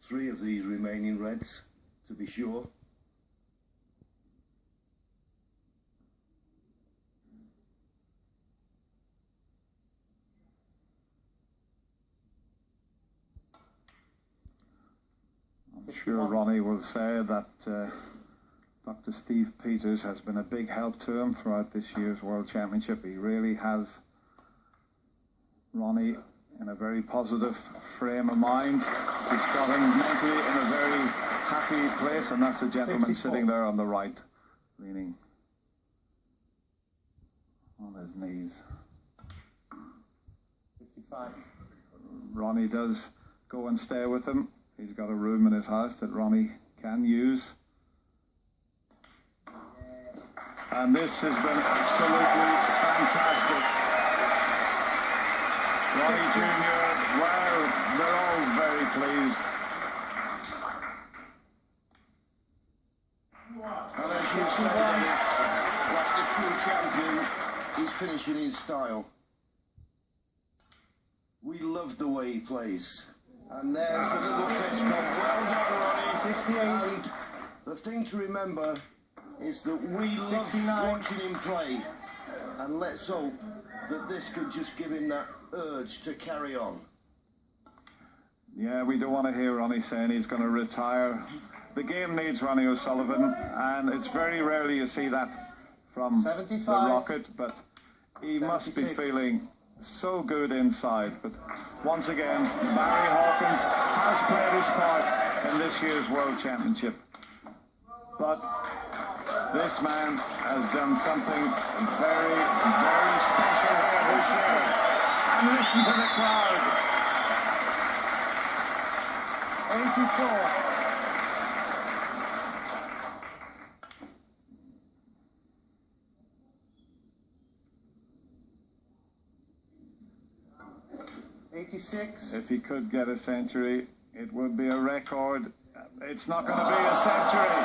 3 of these remaining reds, to be sure. I'm sure Ronnie will say that Dr. Steve Peters has been a big help to him throughout this year's World Championship. He really has Ronnie in a very positive frame of mind. He's got him mentally in a very happy place, and that's the gentleman 54. sitting there on the right, leaning on his knees. 55. Ronnie does go and stay with him. He's got a room in his house that Ronnie can use. And this has been absolutely fantastic. Ronnie Jr., well, they're all very pleased. And as you say, it's like the true champion, he's finishing in style. We love the way he plays. And there's the little fist pump. Well done, Ronnie. 68. And the thing to remember is that we love 69. watching him play. And let's hope that this could just give him that urge to carry on. Yeah, we don't want to hear Ronnie saying he's going to retire. The game needs Ronnie O'Sullivan, and it's very rarely you see that from 75. the Rocket, but he must be 76. feeling so good inside. But once again, Barry Hawkins has played his part in this year's World Championship. But this man has done something very, very special here this year. And listen to the crowd. 84. If he could get a century, it would be a record. It's not going to be a century,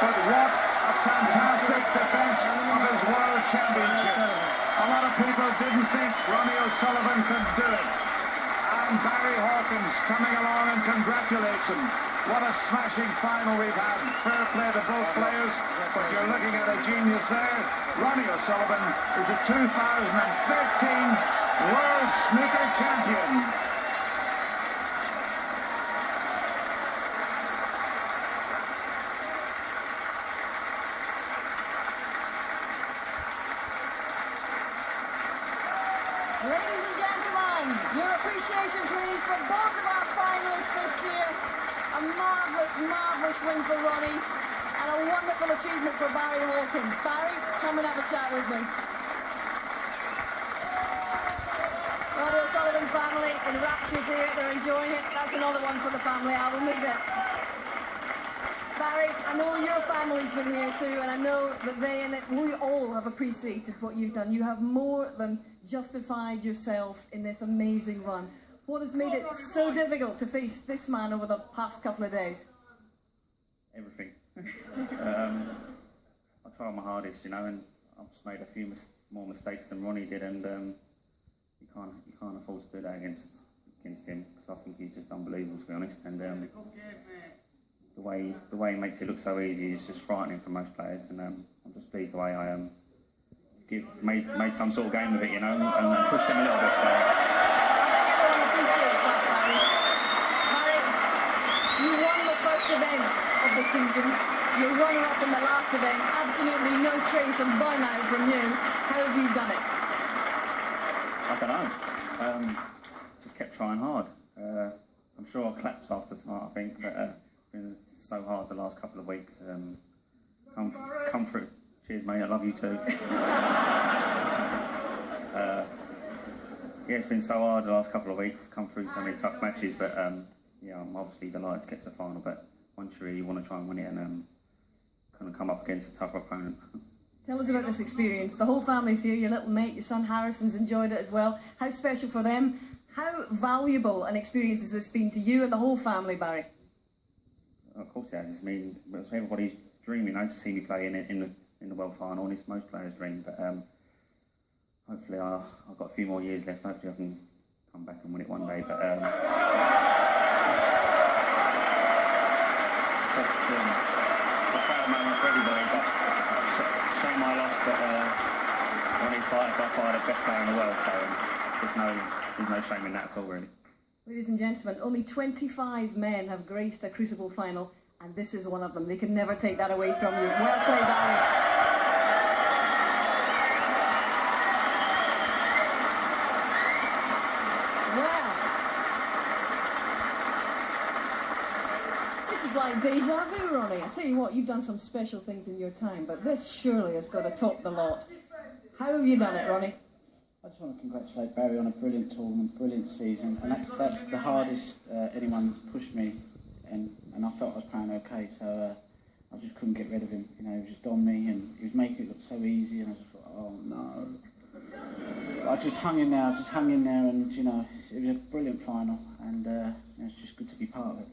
but what a fantastic defence of his World Championship. A lot of people didn't think Ronnie O'Sullivan could do it. And Barry Hawkins coming along and congratulates him. What a smashing final we've had. Fair play to both players, but you're looking at a genius there. Ronnie O'Sullivan is the 2013 World Snooker Champion. Ladies and gentlemen, your appreciation please for both of our finalists this year. A marvellous, marvellous win for Ronnie and a wonderful achievement for Barry Hawkins. Barry, come and have a chat with me. Ronnie O'Sullivan family in raptures here, they're enjoying it. That's another one for the family album, isn't it? Barry, I know your family's been here too, and I know that they and we all have appreciated what you've done. You have more than justified yourself in this amazing run. What has made it so difficult to face this man over the past couple of days? Everything. I tried my hardest, you know, and I've just made a few more mistakes than Ronnie did, and you can't afford to do that against him, because I think he's just unbelievable, to be honest. And the way he makes it look so easy is just frightening for most players, and I'm just pleased the way I made some sort of game of it, you know, and pushed him a little bit. So. Everyone appreciates that, Barry. Barry, you won the first event of the season. You're runner-up in the last event. Absolutely no trace of burnout from you. How have you done it? I don't know. Just kept trying hard. I'm sure I'll collapse after tonight, I think, but it's been so hard the last couple of weeks. Come through. Cheers, mate. I love you too. Yeah, it's been so hard the last couple of weeks. Come through so many tough matches, but yeah, I'm obviously delighted to get to the final. But once you really want to try and win it and kind of come up against a tougher opponent. Tell us about this experience. The whole family's here. Your little mate, your son Harrison's enjoyed it as well. How special for them? How valuable an experience has this been to you and the whole family, Barry? Of course it has. It's everybody's dream, you know, to see me play in the World Final. It's most players' dream, but hopefully I've got a few more years left. Hopefully I can come back and win it one day. But it's a proud moment for everybody, but shame I lost, but Ronnie's by far the best player in the world, so there's no shame in that at all, really. Ladies and gentlemen, only 25 men have graced a Crucible final, and this is one of them. They can never take that away from you. Well played, Barry. Well, this is like deja vu, Ronnie. I tell you what, you've done some special things in your time, but this surely has got to top the lot. How have you done it, Ronnie? I just want to congratulate Barry on a brilliant tournament, brilliant season, and that's the hardest anyone's pushed me, and I felt I was playing okay, so I just couldn't get rid of him. You know, he was just on me, and he was making it look so easy, and I just thought, oh no. But I just hung in there, and you know, it was a brilliant final, and you know, it's just good to be part of it.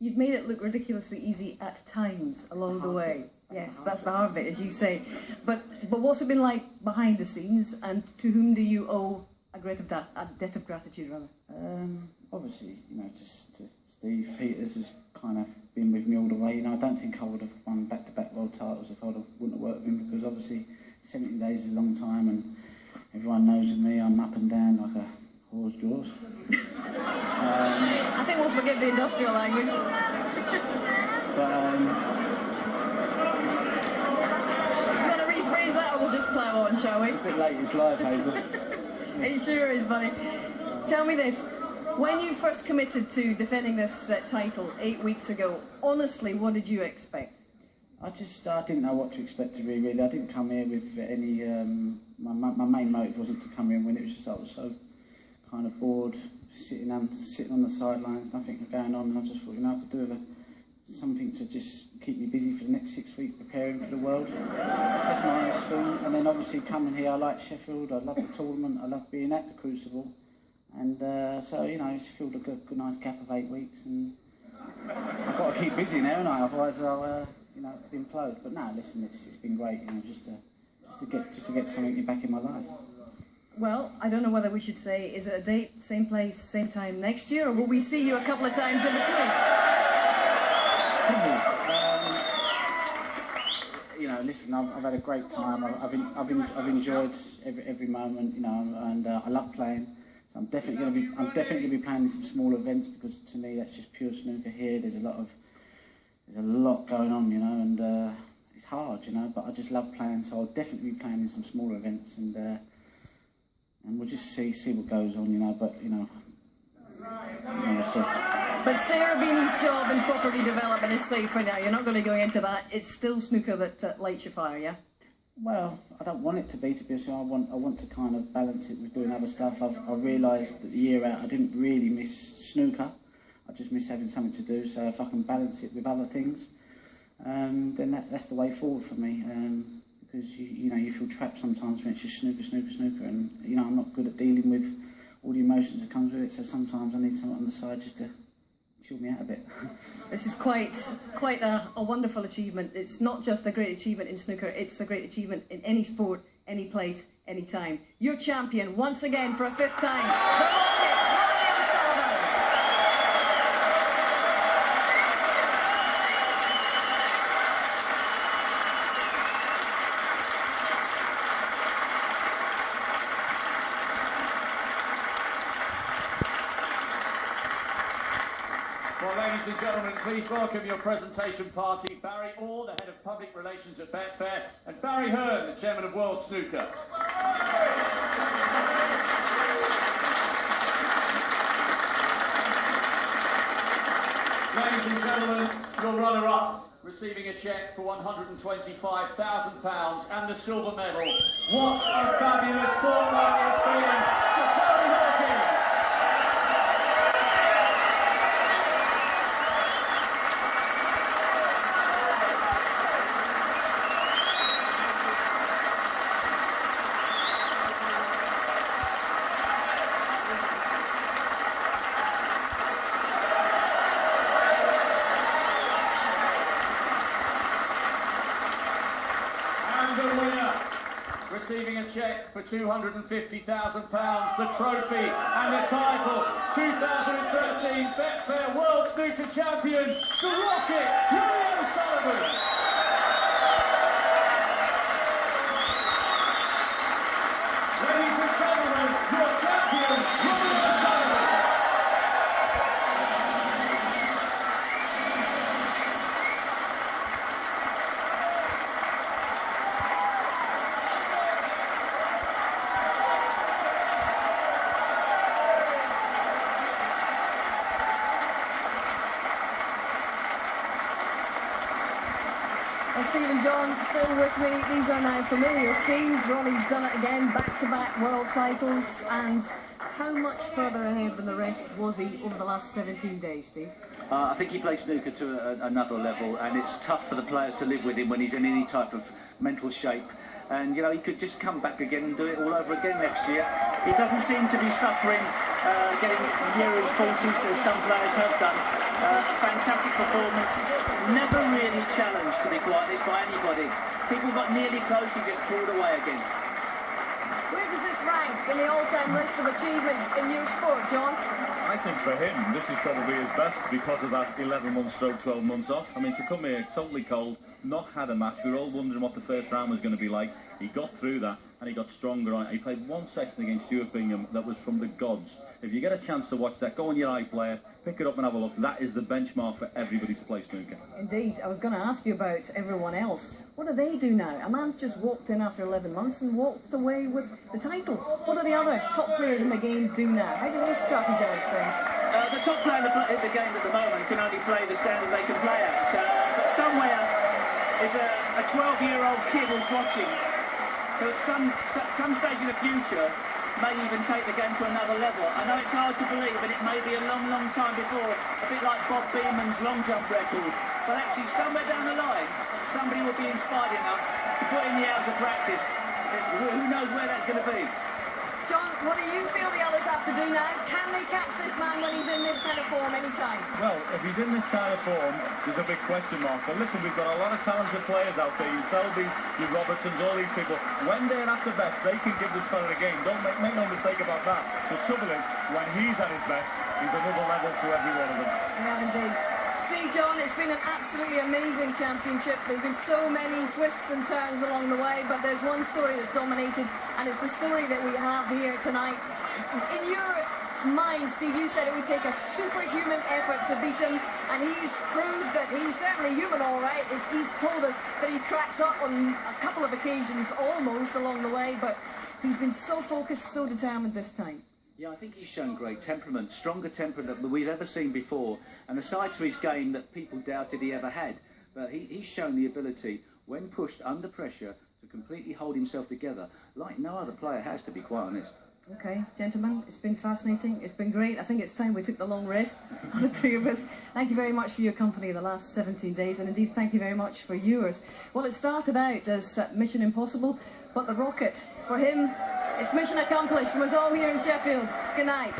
You've made it look ridiculously easy at times along the way. Yes, that's the hard bit, as you say. But what's it been like behind the scenes, and to whom do you owe a debt of gratitude, rather? Obviously, you know, just to Steve Peters has kind of been with me all the way. You know, I don't think I would have won back-to-back world titles if I wouldn't have worked with him, because obviously 17 days is a long time, and everyone knows with me, I'm up and down like a whore's jaws. I think we'll forgive the industrial language. But rephrase that, or we'll just plough on, shall we? it's a bit late, it's live, Hazel. It sure is, buddy. Tell me this, when you first committed to defending this title 8 weeks ago, honestly, what did you expect? I didn't know what to expect to be, really. I didn't come here with any, my main motive wasn't to come here and win, it was just I was so kind of bored, sitting on the sidelines, nothing going on, and I just thought, you know, I could do something to just keep me busy for the next 6 weeks preparing for the World. That's my honest thing. And then obviously coming here, I like Sheffield, I love the tournament, I love being at the Crucible. And so, you know, it's filled a good nice gap of 8 weeks, and I've got to keep busy now, haven't I? Otherwise I'll, you know, implode. But no, listen, it's been great, you know, just to get something back in my life. Well, I don't know whether we should say, is it a date, same place, same time next year, or will we see you a couple of times in between? You know, listen, I've had a great time. I've enjoyed every moment, you know, and I love playing. So I'm definitely going to be playing in some small events, because to me that's just pure snooker here. There's a lot going on, you know, and it's hard, you know. But I just love playing, so I'll definitely be playing in some smaller events, and we'll just see what goes on, you know. But you know. But Sarah Beanie's job in property development is safe for now. You're not going to go into that. It's still snooker that lights your fire, yeah? Well, I don't want it to be honest. I want to kind of balance it with doing other stuff. I realised that the year out I didn't really miss snooker. I just miss having something to do. So if I can balance it with other things, then that's the way forward for me. Because you know, you feel trapped sometimes when it's just snooker, and you know, I'm not good at dealing with all the emotions that comes with it, so sometimes I need someone on the side just to chill me out a bit. This is quite a wonderful achievement. It's not just a great achievement in snooker, it's a great achievement in any sport, any place, any time. You're champion once again for a 5th time. Ronnie O'Sullivan. Well, ladies and gentlemen, please welcome your presentation party, Barry Orr, the Head of Public Relations at Betfair, and Barry Hearn, the Chairman of World Snooker. Ladies and gentlemen, your runner-up, receiving a cheque for £125,000 and the silver medal. What a fabulous fortnight it's been for Barry Hawkins! receiving a cheque for £250,000, the trophy and the title. 2013 Betfair World Snooker Champion, the Rocket, Ronnie O'Sullivan. Ladies and gentlemen, your champion, Ronnie O'Sullivan. Well, Stephen John, still with me. These are now familiar scenes. Ronnie's done it again, back-to-back world titles. And how much further ahead than the rest was he over the last 17 days, Steve? I think he played snooker to another level, and it's tough for the players to live with him when he's in any type of mental shape. And, you know, he could just come back again and do it all over again next year. He doesn't seem to be suffering, getting near his 40s, as some players have done. A fantastic performance, never really challenged, to be quite honest, by anybody. People got nearly close, he just pulled away again. Where does this rank in the all-time list of achievements in your sport, John? I think for him, this is probably his best because of that 11 months stroke 12 months off. I mean, to come here totally cold, not had a match, we were all wondering what the first round was going to be like. He got through that and he got stronger on it. He played one session against Stuart Bingham that was from the gods. If you get a chance to watch that, go on your iPlayer, pick it up and have a look. That is the benchmark for everybody to play snooker. Indeed. I was going to ask you about everyone else. What do they do now? A man's just walked in after 11 months and walked away with the title. What do the other top players in the game do now? How do they strategise things? The top player in the game at the moment can only play the standard they can play at. But somewhere is a 12-year-old kid who's watching, who at some stage in the future may even take the game to another level. I know it's hard to believe, and it may be a long, long time before, a bit like Bob Beeman's long jump record. But actually, somewhere down the line, somebody will be inspired enough to put in the hours of practice. Who knows where that's going to be? John, what do you feel the others have to do now? Can they catch this man when he's in this kind of form anytime? Well, if he's in this kind of form, there's a big question mark. But listen, we've got a lot of talented players out there. You Selby's, you Robertsons, all these people. When they're at the best, they can give this fella a game. Don't make no mistake about that. The trouble is, when he's at his best, he's another level to every one of them. Yeah, indeed. See, John, it's been an absolutely amazing championship. There's been so many twists and turns along the way, but there's one story that's dominated, and it's the story that we have here tonight. In your mind, Steve, you said it would take a superhuman effort to beat him, and he's proved that he's certainly human, all right. He's told us that he cracked up on a couple of occasions almost along the way, but he's been so focused, so determined this time. Yeah, I think he's shown great temperament, stronger temperament than we've ever seen before, and a side to his game that people doubted he ever had. But he's shown the ability, when pushed under pressure, to completely hold himself together, like no other player has, to be quite honest. Okay, gentlemen, it's been fascinating. It's been great. I think it's time we took the long rest, the three of us. Thank you very much for your company the last 17 days, and indeed, thank you very much for yours. Well, it started out as Mission Impossible, but the Rocket, for him, it's mission accomplished from us all here in Sheffield. Good night.